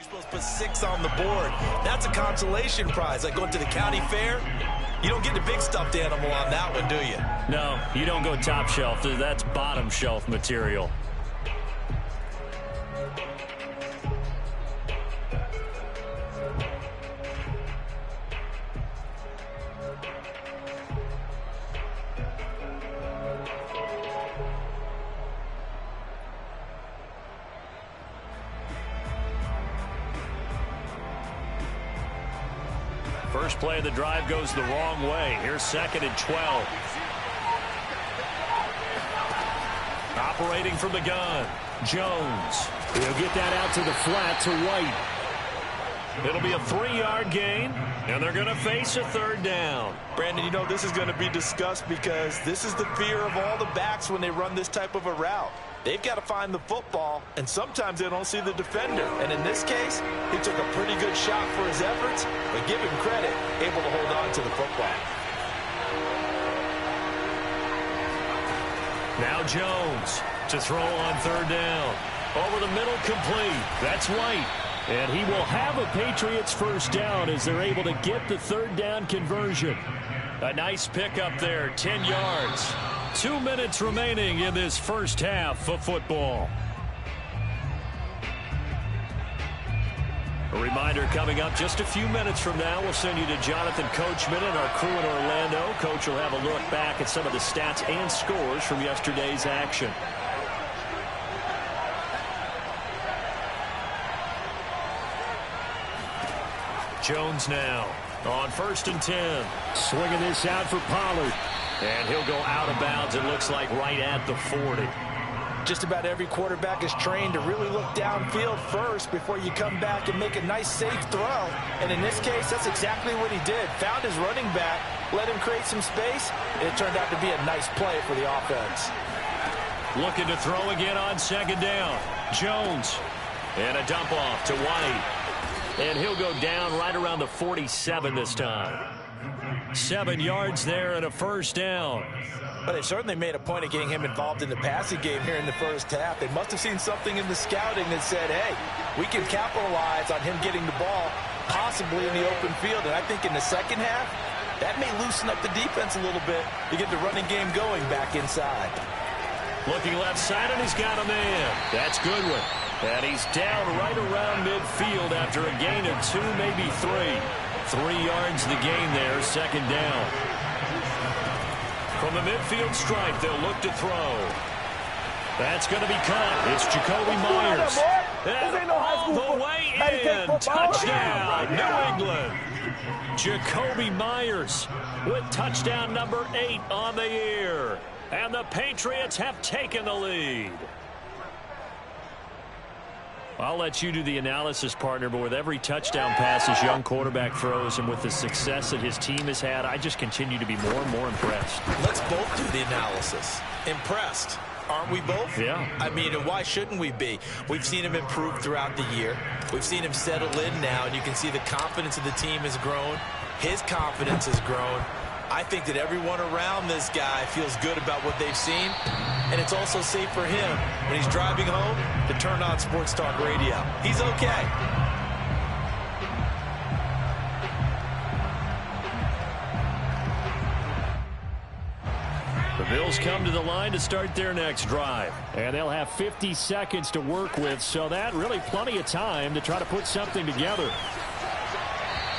supposed to put 6 on the board. That's a consolation prize, like going to the county fair. You don't get the big stuffed animal on that one, do you? No, you don't go top shelf. That's bottom shelf material. First play of the drive goes the wrong way. Here's 2nd and 12. Operating from the gun, Jones. He'll get that out to the flat to White. It'll be a 3-yard gain, and they're going to face a 3rd down. Brandon, you know this is going to be discussed because this is the fear of all the backs when they run this type of a route. They've got to find the football, and sometimes they don't see the defender. And in this case, he took a pretty good shot for his efforts, but give him credit, able to hold on to the football. Now Jones to throw on 3rd down. Over the middle, complete. That's White. And he will have a Patriots first down as they're able to get the 3rd down conversion. A nice pickup there, 10 yards. 2 minutes remaining in this first half of football. A reminder coming up just a few minutes from now. We'll send you to Jonathan Coachman and our crew in Orlando. Coach will have a look back at some of the stats and scores from yesterday's action. Jones now on 1st and 10. Swinging this out for Pollard. And he'll go out of bounds, it looks like, right at the 40. Just about every quarterback is trained to really look downfield first before you come back and make a nice, safe throw. And in this case, that's exactly what he did. Found his running back, let him create some space, and it turned out to be a nice play for the offense. Looking to throw again on 2nd down. Jones. And a dump off to White. And he'll go down right around the 47 this time. 7 yards there and a first down. But they certainly made a point of getting him involved in the passing game here in the first half. They must have seen something in the scouting that said, hey, we can capitalize on him getting the ball possibly in the open field. And I think in the second half, that may loosen up the defense a little bit to get the running game going back inside. Looking left side, and he's got a man. That's Goodwin. And he's down right around midfield after a gain of 2, maybe 3. 3 yards the gain there, 2nd down. From the midfield stripe, they'll look to throw. That's going to be caught. It's Jacoby Myers. And all the way in. Touchdown, New England. Jacoby Myers with touchdown number 8 on the year. And the Patriots have taken the lead. I'll let you do the analysis, partner, but with every touchdown pass his young quarterback throws and with the success that his team has had, I just continue to be more and more impressed. Let's both do the analysis. Impressed. Aren't we both? Yeah. I mean, and why shouldn't we be? We've seen him improve throughout the year. We've seen him settle in now, and you can see the confidence of the team has grown. His confidence has grown. I think that everyone around this guy feels good about what they've seen, and it's also safe for him when he's driving home to turn on Sports Talk Radio. He's okay. The Bills come to the line to start their next drive, and they'll have 50 seconds to work with, so that really plenty of time to try to put something together.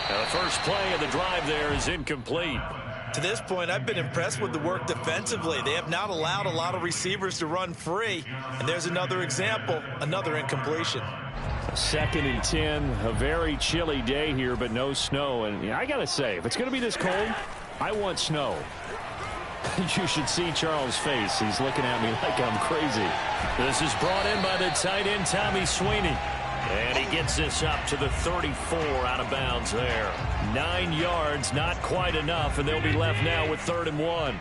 Now the first play of the drive there is incomplete. To this point, I've been impressed with the work defensively. They have not allowed a lot of receivers to run free. And there's another example, another incompletion. 2nd and 10, a very chilly day here, but no snow. And I got to say, if it's going to be this cold, I want snow. You should see Charles' face. He's looking at me like I'm crazy. This is brought in by the tight end, Tommy Sweeney. And he gets this up to the 34 out of bounds there. 9 yards, not quite enough, and they'll be left now with 3rd and 1.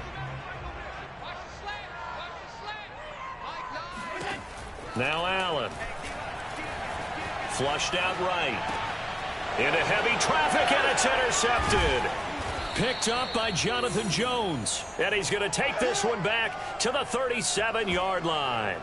Now Allen. Flushed out right. Into heavy traffic, and it's intercepted. Picked up by Jonathan Jones. And he's going to take this one back to the 37-yard line.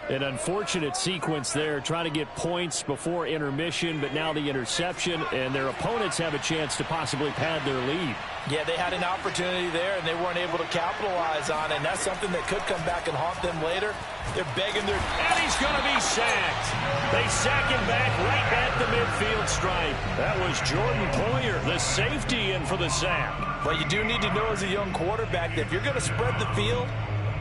An unfortunate sequence there, trying to get points before intermission, but now the interception, and their opponents have a chance to possibly pad their lead. Yeah, they had an opportunity there, and they weren't able to capitalize on it, and that's something that could come back and haunt them later. They're begging their... And he's going to be sacked. They sack him back right at the midfield stripe. That was Jordan Poyer, the safety, in for the sack. But you do need to know as a young quarterback that if you're going to spread the field,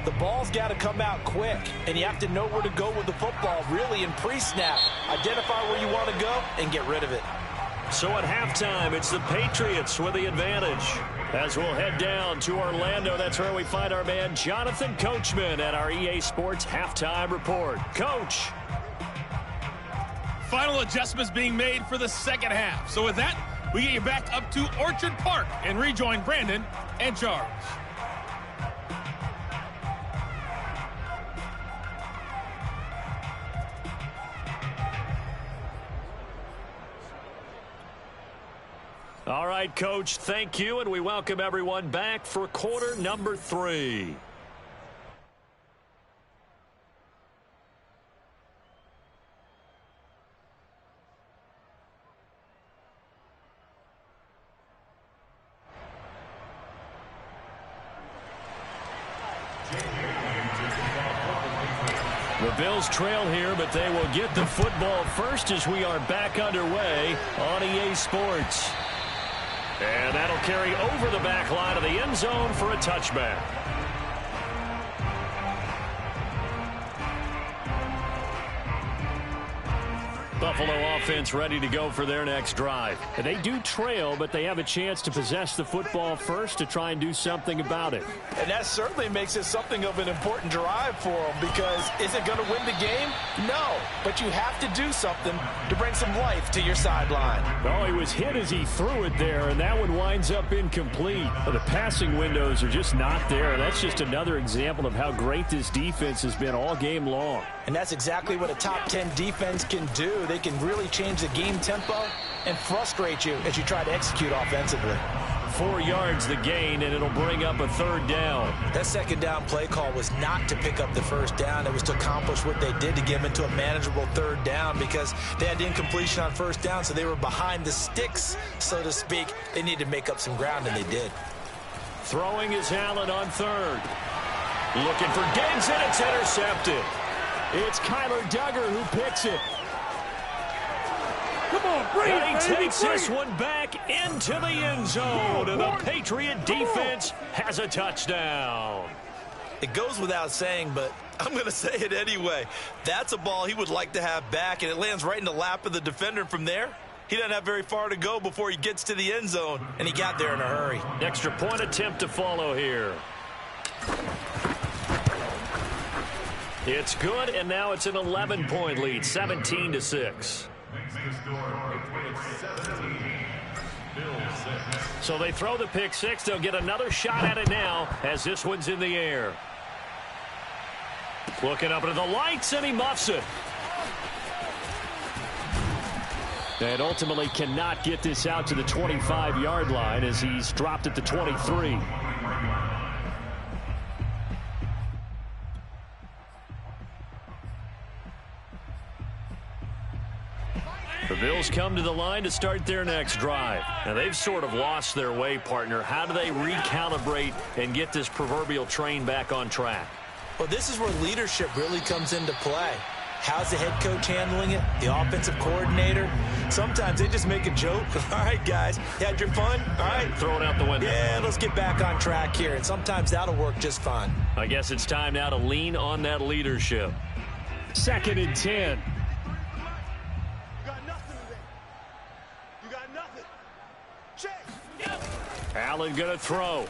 the ball's got to come out quick, and you have to know where to go with the football, really, in pre-snap. Identify where you want to go and get rid of it. So at halftime, it's the Patriots with the advantage. As we'll head down to Orlando, that's where we find our man Jonathan Coachman at our EA Sports Halftime Report. Coach. Final adjustments being made for the second half. So with that, we get you back up to Orchard Park and rejoin Brandon and Charles. All right, Coach, thank you, and we welcome everyone back for quarter number 3. The Bills trail here, but they will get the football first as we are back underway on EA Sports. And that'll carry over the back line of the end zone for a touchback. Buffalo offense ready to go for their next drive. And they do trail, but they have a chance to possess the football first to try and do something about it. And that certainly makes it something of an important drive for them, because is it going to win the game? No, but you have to do something to bring some life to your sideline. Oh, he was hit as he threw it there, and that one winds up incomplete. The passing windows are just not there. That's just another example of how great this defense has been all game long. And that's exactly what a top 10 defense can do. They can really change the game tempo and frustrate you as you try to execute offensively. 4 yards the gain, and it'll bring up a third down. That second down play call was not to pick up the first down. It was to accomplish what they did to get them into a manageable third down, because they had incompletion on first down, so they were behind the sticks, so to speak. They needed to make up some ground, and they did. Throwing is Allen on third. Looking for Diggs, and it's intercepted. It's Kyler Duggar who picks it. Come on, breathe, and he baby, takes this one back into the end zone, and the Patriot defense has a touchdown. It goes without saying, but I'm going to say it anyway. That's a ball he would like to have back, and it lands right in the lap of the defender. From there, he doesn't have very far to go before he gets to the end zone, and he got there in a hurry. Extra point attempt to follow here. It's good, and now it's an 11-point lead, 17-6. So they throw the pick six. They'll get another shot at it now as this one's in the air. Looking up into the lights, and he muffs it. And ultimately cannot get this out to the 25-yard line as he's dropped at the 23. The Bills come to the line to start their next drive. Now, they've sort of lost their way, partner. How do they recalibrate and get this proverbial train back on track? Well, this is where leadership really comes into play. How's the head coach handling it? The offensive coordinator? Sometimes they just make a joke. All right, guys, you had your fun? All right. Throw it out the window. Yeah, let's get back on track here. And sometimes that'll work just fine. I guess it's time now to lean on that leadership. 2nd and 10. Allen going to throw.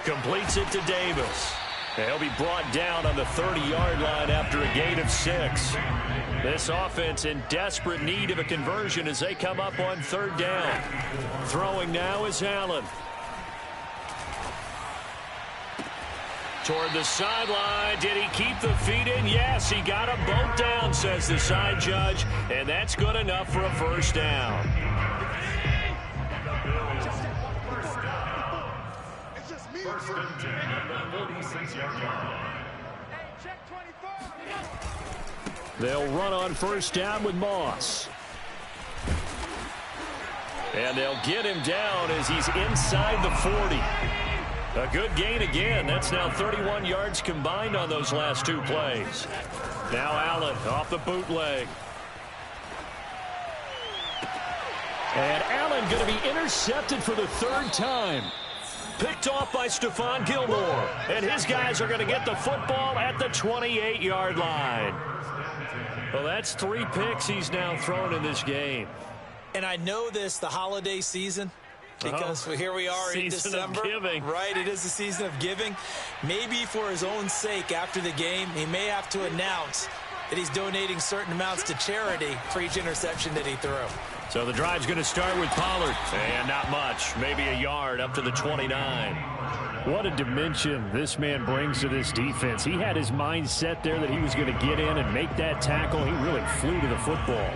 Completes it to Davis. He'll be brought down on the 30-yard line after a gain of 6. This offense in desperate need of a conversion as they come up on 3rd down. Throwing now is Allen. Toward the sideline. Did he keep the feet in? Yes, he got them both down, says the side judge. And that's good enough for a first down. First and 10 at the 46-yard line. They'll run on first down with Moss. And they'll get him down as he's inside the 40. A good gain again. That's now 31 yards combined on those last two plays. Now Allen off the bootleg. And Allen going to be intercepted for the third time. Picked off by Stephon Gilmore. And his guys are going to get the football at the 28-yard line. Well, that's 3 picks he's now thrown in this game. And I know this, the holiday season, because here we are in December. Right, it is the season of giving. Maybe for his own sake after the game, he may have to announce that he's donating certain amounts to charity for each interception that he threw. So the drive's going to start with Pollard. And not much, maybe a yard up to the 29. What a dimension this man brings to this defense. He had his mind set there that he was going to get in and make that tackle. He really flew to the football.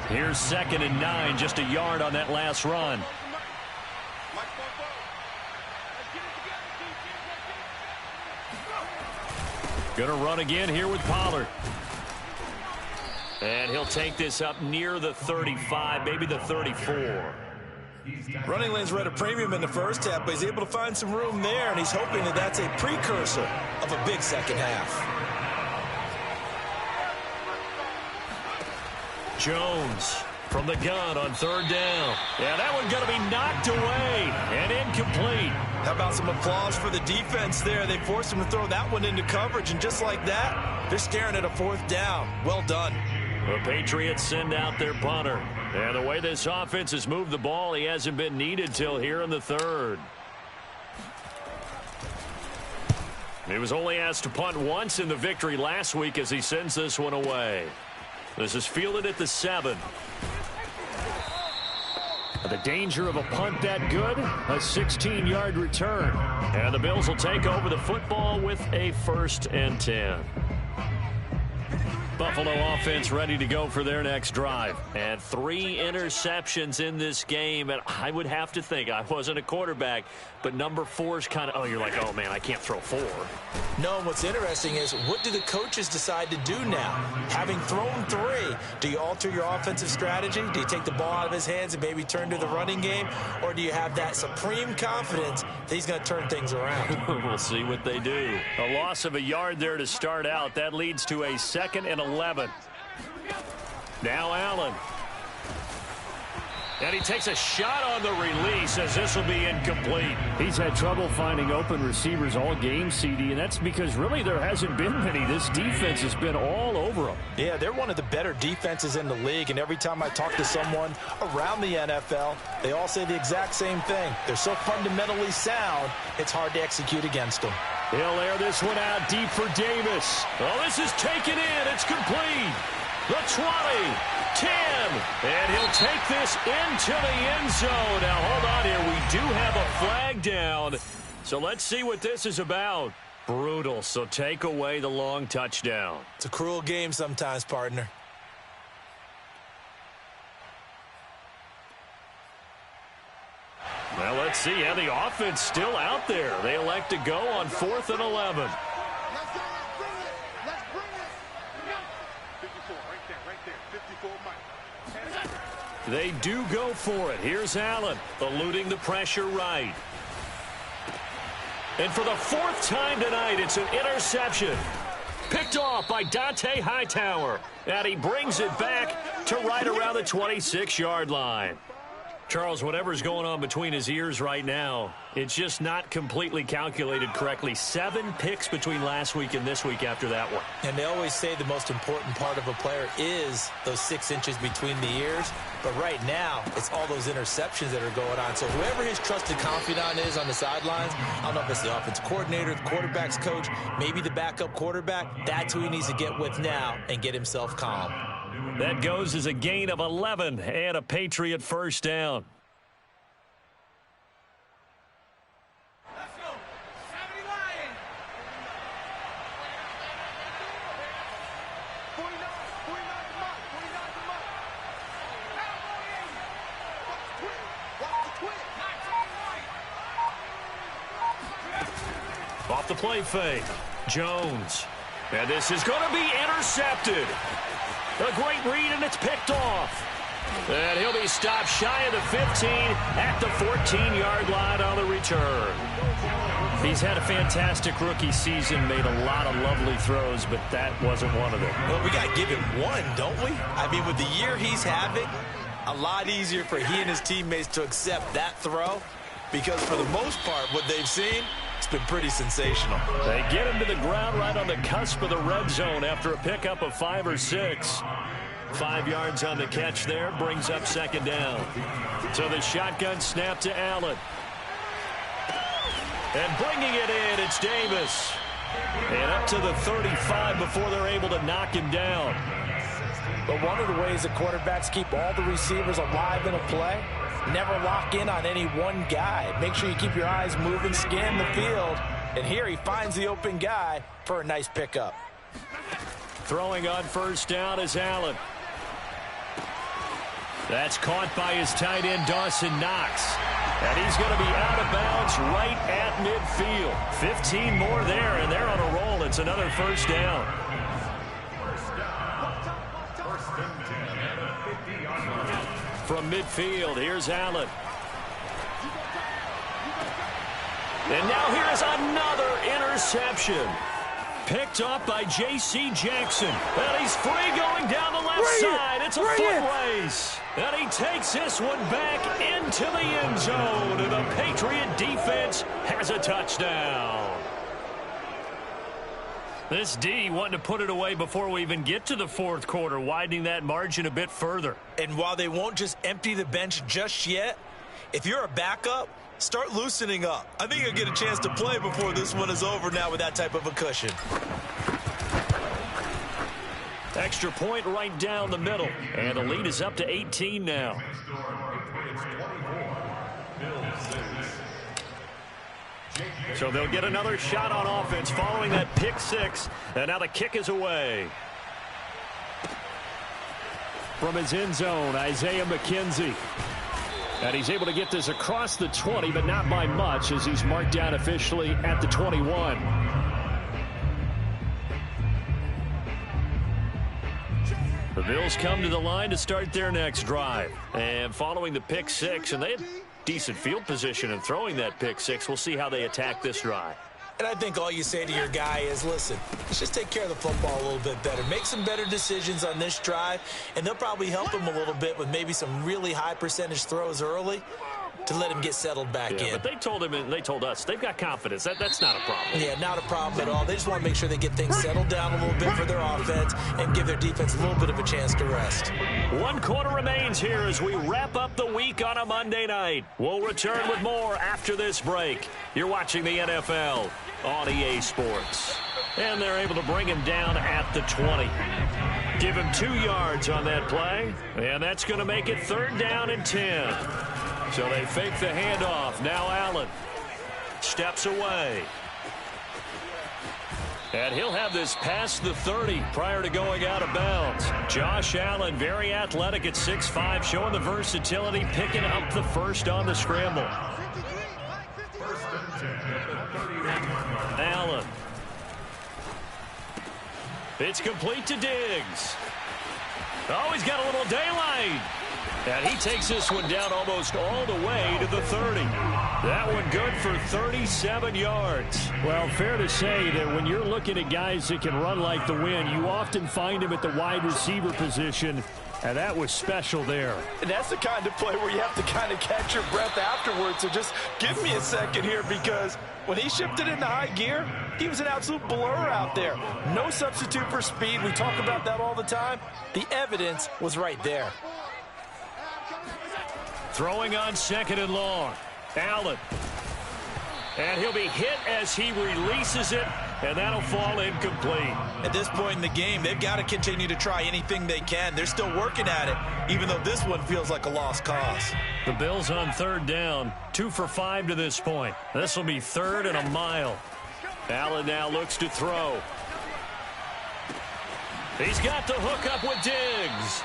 Here's 2nd and 9, just a yard on that last run. Gonna run again here with Pollard. And he'll take this up near the 35, maybe the 34. Running lanes were at a premium in the first half, but he's able to find some room there, and he's hoping that that's a precursor of a big second half. Jones from the gun on 3rd down. Yeah, that one's going to be knocked away and incomplete. How about some applause for the defense there? They forced him to throw that one into coverage, and just like that, they're staring at a 4th down. Well done. The Patriots send out their punter. And the way this offense has moved the ball, he hasn't been needed till here in the 3rd. He was only asked to punt once in the victory last week as he sends this one away. This is fielded at the 7. The danger of a punt that good, a 16-yard return. And the Bills will take over the football with a 1st and 10. Buffalo offense ready to go for their next drive. And 3 interceptions in this game. And I would have to think, I wasn't a quarterback, but number 4 is kind of, oh, you're like, oh, man, I can't throw 4. No, and what's interesting is, what do the coaches decide to do now? Having thrown 3, do you alter your offensive strategy? Do you take the ball out of his hands and maybe turn to the running game? Or do you have that supreme confidence that he's going to turn things around? We'll see what they do. A loss of a yard there to start out. That leads to a 2nd and 11. Now Allen. And he takes a shot on the release as this will be incomplete. He's had trouble finding open receivers all game, CD, and that's because really there hasn't been many. This defense has been all over them. Yeah, they're one of the better defenses in the league, and every time I talk to someone around the NFL, they all say the exact same thing. They're so fundamentally sound, it's hard to execute against them. He'll air this one out deep for Davis. Oh, this is taken in. It's complete. The 20, 10, and he'll take this into the end zone. Now, hold on here. We do have a flag down, so let's see what this is about. Brutal, so take away the long touchdown. It's a cruel game sometimes, partner. Well, let's see. Yeah, the offense still out there. They elect to go on 4th and 11. They do go for it. Here's Allen, eluding the pressure right. And for the 4th time tonight, it's an interception. Picked off by Dante Hightower. And he brings it back to right around the 26-yard line. Charles, whatever's going on between his ears right now, it's just not completely calculated correctly. 7 picks between last week and this week after that one. And they always say the most important part of a player is those 6 inches between the ears. But right now, it's all those interceptions that are going on. So whoever his trusted confidant is on the sidelines, I don't know if it's the offensive coordinator, the quarterback's coach, maybe the backup quarterback, that's who he needs to get with now and get himself calm. That goes as a gain of 11 and a Patriot 1st down. Off the play fake, Jones. And this is going to be intercepted. A great read, and it's picked off. And he'll be stopped shy of the 15 at the 14-yard line on the return. He's had a fantastic rookie season, made a lot of lovely throws, but that wasn't one of them. Well, we got to give him one, don't we? I mean, with the year he's having, a lot easier for he and his teammates to accept that throw because for the most part, what they've seen, it's been pretty sensational. They get him to the ground right on the cusp of the red zone after a pickup of 5 or 6. 5 yards on the catch there, brings up second down. So the shotgun snap to Allen. And bringing it in, it's Davis. And up to the 35 before they're able to knock him down. But one of the ways that quarterbacks keep all the receivers alive in a play, never lock in on any one guy. Make sure you keep your eyes moving, scan the field. And here he finds the open guy for a nice pickup. Throwing on first down is Allen. That's caught by his tight end, Dawson Knox. And he's going to be out of bounds right at midfield. 15 more there, and they're on a roll. It's another first down. From midfield, here's Allen. And now here's another interception. Picked up by J.C. Jackson. And he's free going down the left side. It's a foot race. And he takes this one back into the end zone. And the Patriot defense has a touchdown. This D wanting to put it away before we even get to the fourth quarter, widening that margin a bit further. And while they won't just empty the bench just yet, if you're a backup, start loosening up. I think you'll get a chance to play before this one is over now with that type of a cushion. Extra point right down the middle. And the lead is up to 18 now. So they'll get another shot on offense following that pick six. And now the kick is away. From his end zone, Isaiah McKenzie. And he's able to get this across the 20, but not by much as he's marked down officially at the 21. The Bills come to the line to start their next drive. And following the pick six, and they had decent field position in throwing that pick six, we'll see how they attack this drive. And I think all you say to your guy is, listen, let's just take care of the football a little bit better. Make some better decisions on this drive, and they'll probably help him a little bit with maybe some really high percentage throws early to let him get settled back in. But they told him and they told us they've got confidence. That's not a problem. Yeah, not a problem at all. They just want to make sure they get things settled down a little bit for their offense and give their defense a little bit of a chance to rest. 1 quarter remains here as we wrap up the week on a Monday night. We'll return with more after this break. You're watching the NFL on EA Sports. And they're able to bring him down at the 20. Give him 2 yards on that play. And that's going to make it 3rd down and 10. So they fake the handoff. Now Allen steps away. And he'll have this past the 30 prior to going out of bounds. Josh Allen, very athletic at 6'5", showing the versatility, picking up the first on the scramble. Allen. It's complete to Diggs. Oh, he's got a little daylight. And he takes this one down almost all the way to the 30. That one good for 37 yards. Well, fair to say that when you're looking at guys that can run like the wind, you often find him at the wide receiver position, and that was special there. And that's the kind of play where you have to kind of catch your breath afterwards. So just give me a second here, because when he shifted into high gear, he was an absolute blur out there. No substitute for speed. We talk about that all the time. The evidence was right there. Throwing on 2nd and long. Allen. And he'll be hit as he releases it, and that'll fall incomplete. At this point in the game, they've got to continue to try anything they can. They're still working at it, even though this one feels like a lost cause. The Bills on 3rd down, 2 for 5 to this point. This will be 3rd and a mile. Allen now looks to throw. He's got the hook up with Diggs.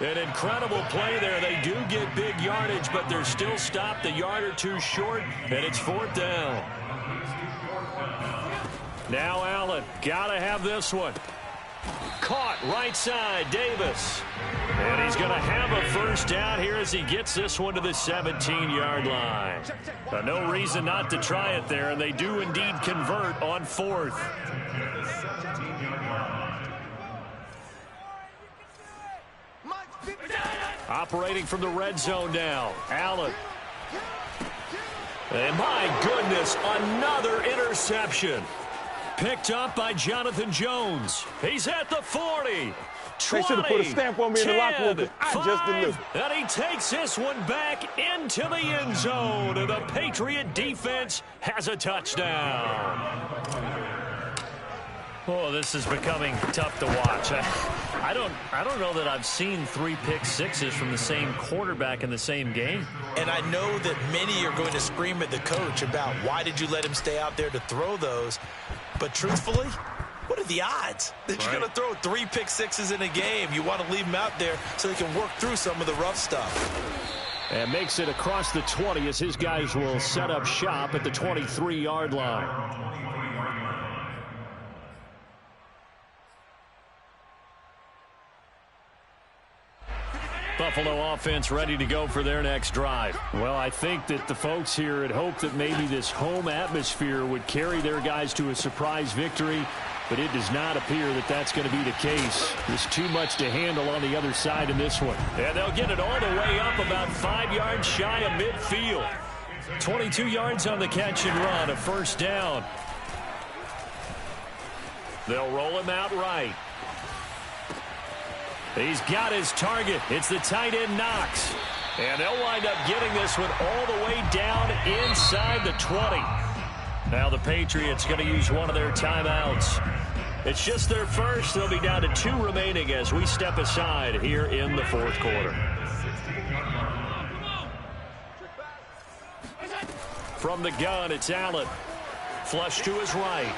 An incredible play there. They do get big yardage, but they're still stopped a yard or two short, and it's 4th down. Now Allen, gotta have this one. Caught right side, Davis. And he's going to have a first down here as he gets this one to the 17-yard line. No reason not to try it there, and they do indeed convert on 4th. Operating from the red zone now, Allen. And my goodness, another interception. Picked up by Jonathan Jones. He's at the 40. 20, they should have put a stamp on me 10, in the locker room because I just delivered. And he takes this one back into the end zone. And the Patriot defense has a touchdown. Oh, this is becoming tough to watch. I don't know that I've seen 3 pick sixes from the same quarterback in the same game. And I know that many are going to scream at the coach about why did you let him stay out there to throw those. But truthfully, what are the odds that you're going to throw 3 pick sixes in a game? You want to leave them out there so they can work through some of the rough stuff. And makes it across the 20 as his guys will set up shop at the 23-yard line. Buffalo offense ready to go for their next drive. Well, I think that the folks here had hoped that maybe this home atmosphere would carry their guys to a surprise victory, but it does not appear that that's going to be the case. There's too much to handle on the other side in this one. And they'll get it all the way up about 5 yards shy of midfield. 22 yards on the catch and run, a first down. They'll roll him out right. He's got his target. It's the tight end Knox. And they'll wind up getting this one all the way down inside the 20. Now the Patriots going to use one of their timeouts. It's just their first. They'll be down to 2 remaining as we step aside here in the 4th quarter. From the gun, it's Allen. Flush to his right.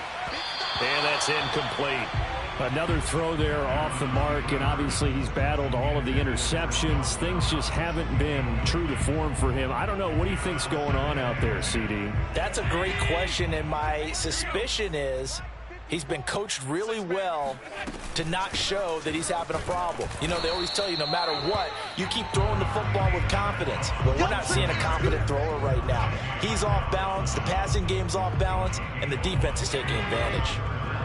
And that's incomplete. Another throw there off the mark, and obviously he's battled all of the interceptions. Things just haven't been true to form for him. I don't know. What do you think's going on out there, CD? That's a great question, and my suspicion is he's been coached really well to not show that he's having a problem. You know, they always tell you no matter what, you keep throwing the football with confidence. But we're not seeing a confident thrower right now. He's off balance, the passing game's off balance, and the defense is taking advantage.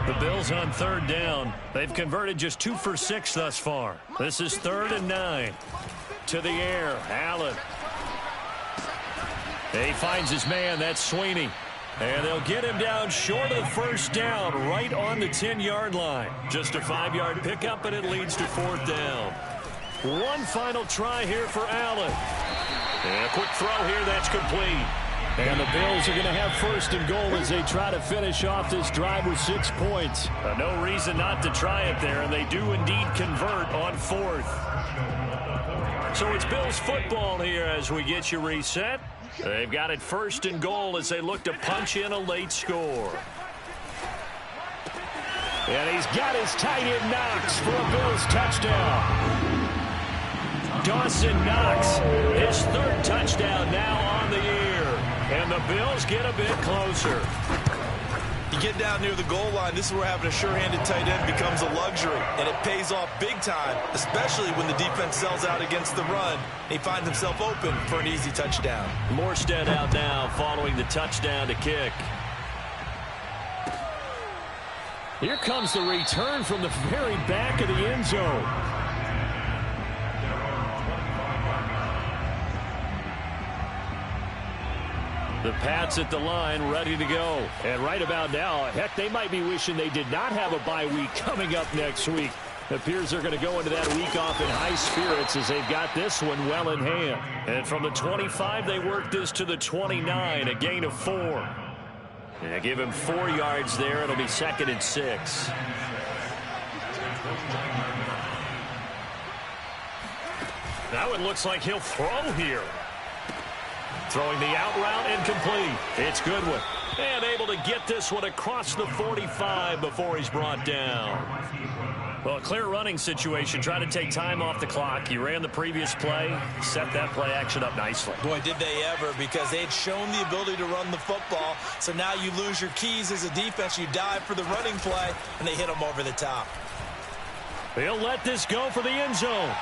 The Bills on 3rd down. They've converted just 2 for 6 thus far. This is 3rd and 9. To the air, Allen. He finds his man, that's Sweeney. And they'll get him down short of the first down, right on the 10-yard line. Just a 5-yard pickup, and it leads to 4th down. One final try here for Allen. And a quick throw here, that's complete. And the Bills are going to have 1st and goal as they try to finish off this drive with 6 points. No reason not to try it there, and they do indeed convert on 4th. So it's Bills football here as we get you reset. They've got it 1st and goal as they look to punch in a late score. And he's got his tight end Knox for a Bills touchdown. Dawson Knox, his 3rd touchdown now on the year. And the Bills get a bit closer. You get down near the goal line, this is where having a sure-handed tight end becomes a luxury. And it pays off big time, especially when the defense sells out against the run. He finds himself open for an easy touchdown. Morstead out now following the touchdown to kick. Here comes the return from the very back of the end zone. The Pats at the line, ready to go. And right about now, heck, they might be wishing they did not have a bye week coming up next week. It appears they're going to go into that week off in high spirits as they've got this one well in hand. And from the 25, they work this to the 29, a gain of 4. And give him 4 yards there. It'll be 2nd and 6. Now it looks like he'll throw here. Throwing the out route incomplete. It's Goodwin. And able to get this one across the 45 before he's brought down. Well, a clear running situation. Try to take time off the clock. He ran the previous play, set that play action up nicely. Boy, did they ever, because they had shown the ability to run the football. So now you lose your keys as a defense. You dive for the running play, and they hit them over the top. He'll let this go for the end zone.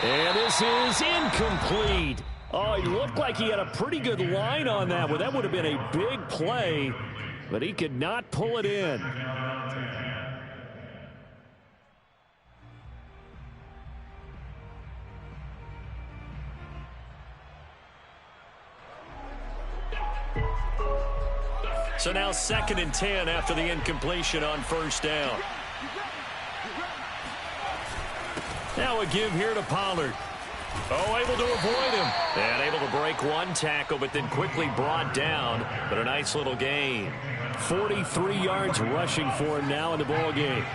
And this is incomplete. Oh, he looked like he had a pretty good line on that one. That would have been a big play, but he could not pull it in. So now 2nd and 10 after the incompletion on first down. Now a give here to Pollard. Oh, able to avoid him. And able to break one tackle, but then quickly brought down. But a nice little gain. 43 yards rushing for him now in the ball game.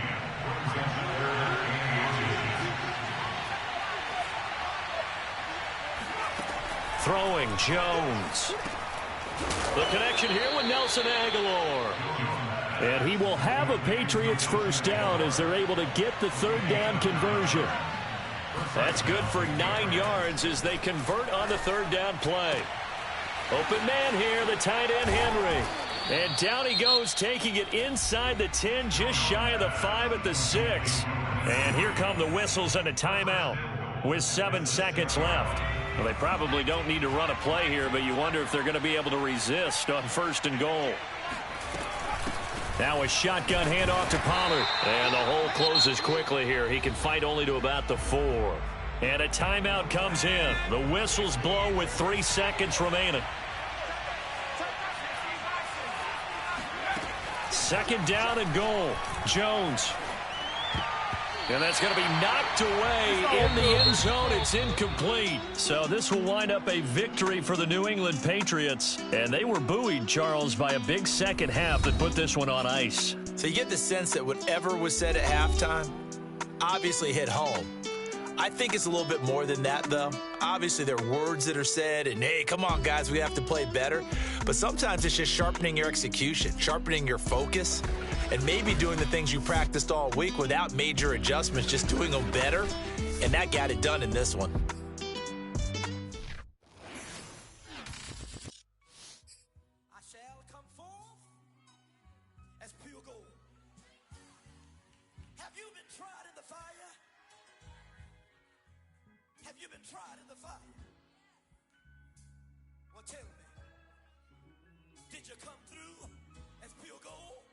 Throwing Jones. The connection here with Nelson Aguilar. And he will have a Patriots first down as they're able to get the 3rd down conversion. That's good for 9 yards as they convert on the 3rd down play. Open man here, the tight end Henry. And down he goes, taking it inside the 10, just shy of the 5 at the 6. And here come the whistles and a timeout with 7 seconds left. Well, they probably don't need to run a play here, but you wonder if they're going to be able to resist on 1st and goal. Now a shotgun handoff to Pollard. And the hole closes quickly here. He can fight only to about the 4. And a timeout comes in. The whistles blow with 3 seconds remaining. 2nd down and goal. Jones. And that's going to be knocked away in the end zone. It's incomplete. So this will wind up a victory for the New England Patriots. And they were buoyed, Charles, by a big second half that put this one on ice. So you get the sense that whatever was said at halftime obviously hit home. I think it's a little bit more than that, though. Obviously, there are words that are said, and, hey, come on, guys, we have to play better. But sometimes it's just sharpening your execution, sharpening your focus, and maybe doing the things you practiced all week without major adjustments, just doing them better. And that got it done in this one. I shall come forth as pure gold. Have you been tried in the fire? Have you been tried in the fire? Well, tell me, did you come through as pure gold?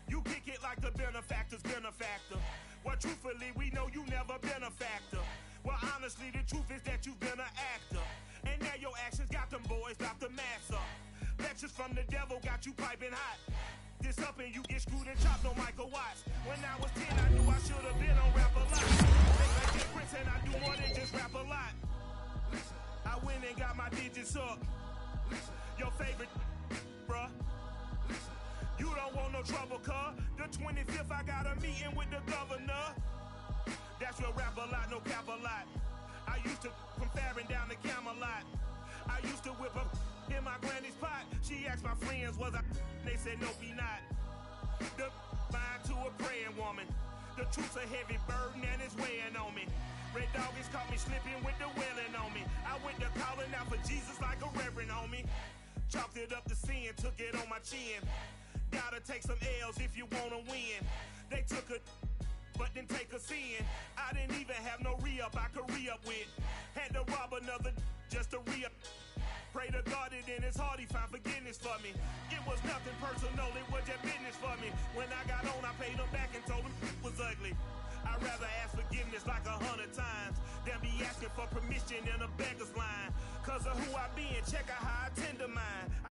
You kick it like the benefactor's benefactor. Well, truthfully, we know you never been a factor. Well, honestly, the truth is that you've been an actor. And now your actions got them boys about to mass up. Lectures from the devil got you piping hot. This up and you get screwed and chopped on Michael Watts. When I was 10, I knew I should have been on Rap a Lot. Make a difference and I do more than just rap a lot. I went and got my digits up. Your favorite, bruh. You don't want no trouble, cuz. The 25th, I got a meeting with the governor. That's your rap a lot, no cap a lot. I used to from Farron down to Camelot. I used to whip up in my granny's pot. She asked my friends, was I? They said, no, be not. The mind to a praying woman. The truth's a heavy burden and it's weighing on me. Red Doggies caught me slipping with the wailing on me. I went to calling out for Jesus like a reverend homie. Chalked it up to sin, took it on my chin. Gotta take some L's if you wanna win. They took a but then take a sin. I didn't even have no re-up I could re-up with. Had to rob another just to re-up. Pray to God it in his heart he found forgiveness for me. It was nothing personal, it was just business for me. When I got on, I paid him back and told him it was ugly. I'd rather ask forgiveness like 100 times than be asking for permission in a beggar's line. Cause of who I be and check out how I tend to mine.